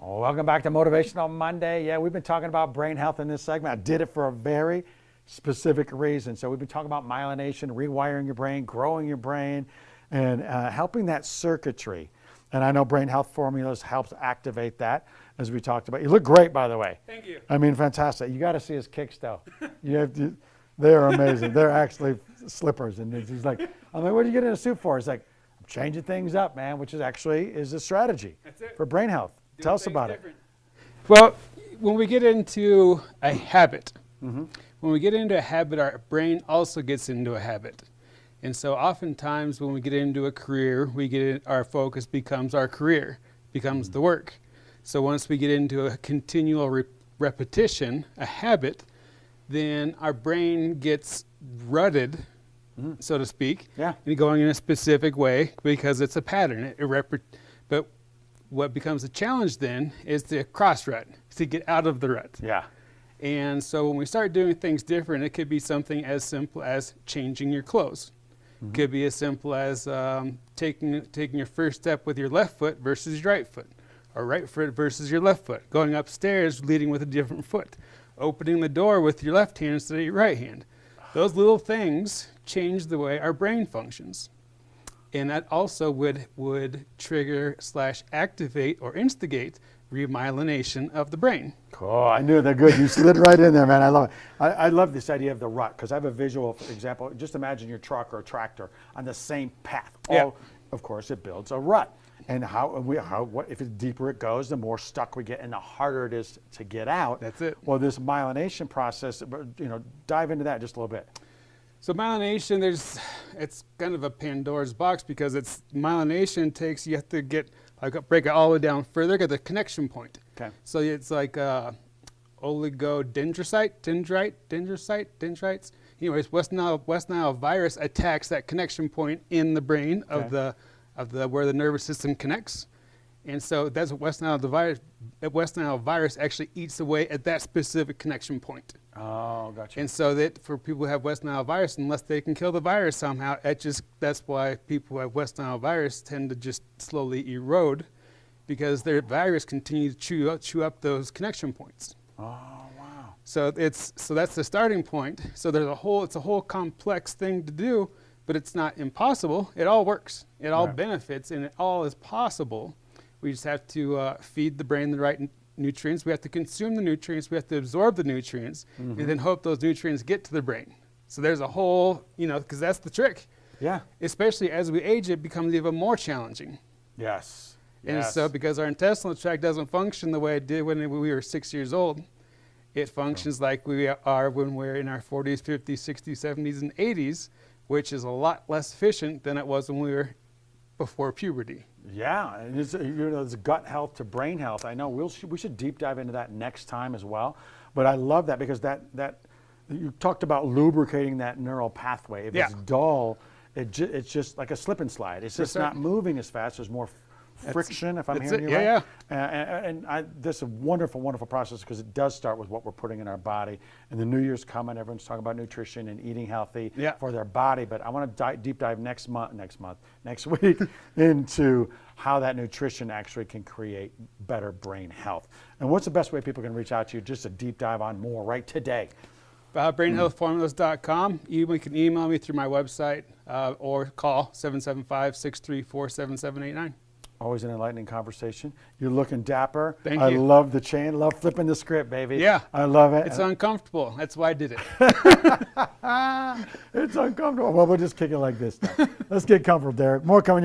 Oh, welcome back to Motivational Monday. Yeah, we've been talking about brain health in this segment. I did it for a very specific reason. So we've been talking about myelination, rewiring your brain, growing your brain, and helping that circuitry. And I know Brain Health Formulas helps activate that, as we talked about. You look great, by the way. Thank you. I mean, fantastic. You got to see his kicks, though. They're amazing. They're actually slippers. And he's like, I'm like, what are you getting in a suit for? He's like, I'm changing things up, man, which is actually a strategy for brain health. Tell us about it. Well, when we get into a habit, when we get into a habit, our brain also gets into a habit. And so oftentimes when we get into a career, our focus becomes our career, becomes the work. So once we get into a continual repetition, a habit, then our brain gets rutted, so to speak, and going in a specific way because it's a pattern. But what becomes a challenge then is the cross rut, to get out of the rut. Yeah. And so when we start doing things different, it could be something as simple as changing your clothes. It could be as simple as taking your first step with your left foot versus your right foot, or right foot versus your left foot, going upstairs leading with a different foot, opening the door with your left hand instead of your right hand. Those little things change the way our brain functions. And that also would trigger / activate or instigate remyelination of the brain. Cool. I knew they're good. You slid right in there, man. I love it. I love this idea of the rut because I have a visual example. Just imagine your truck or a tractor on the same path. Of course, it builds a rut. And if the deeper it goes, the more stuck we get and the harder it is to get out. That's it. Well, this myelination process, dive into that just a little bit. So myelination, it's kind of a Pandora's box because myelination you have to break it all the way down further, get the connection point. Okay. So it's like dendrites. Anyways, West Nile virus attacks that connection point in the brain of where the nervous system connects. And so that's what West Nile virus actually eats away at that specific connection point. Oh, gotcha. And so that for people who have West Nile virus, unless they can kill the virus somehow, that's why people who have West Nile virus tend to just slowly erode because their virus continues to chew up those connection points. Oh, wow. So that's the starting point. So it's a whole complex thing to do, but it's not impossible. It all works. It all benefits, and it all is possible. We just have to feed the brain the right nutrients. We have to consume the nutrients. We have to absorb the nutrients, and then hope those nutrients get to the brain. So there's a whole, because that's the trick. Yeah. Especially as we age, it becomes even more challenging. Yes. And so because our intestinal tract doesn't function the way it did when we were 6 years old, it functions like we are when we're in our 40s, 50s, 60s, 70s, and 80s, which is a lot less efficient than it was when we were before puberty. Yeah, and it's gut health to brain health. I know we should deep dive into that next time as well. But I love that because that you talked about lubricating that neural pathway. If it's dull, it's just like a slip and slide. It's just not moving as fast. There's more friction, if I'm hearing you right. And this is a wonderful, wonderful process because it does start with what we're putting in our body. And the New Year's coming, everyone's talking about nutrition and eating healthy for their body. But I want to deep dive next week into how that nutrition actually can create better brain health. And what's the best way people can reach out to you just to deep dive on more right today? BrainHealthFormulas.com. You can email me through my website or call 775-634-7789. Always an enlightening conversation. You're looking dapper. Thank you. I love the chain. Love flipping the script, baby. Yeah. I love it. It's uncomfortable. That's why I did it. It's uncomfortable. Well, we'll just kick it like this now. Let's get comfortable, Derek. More coming.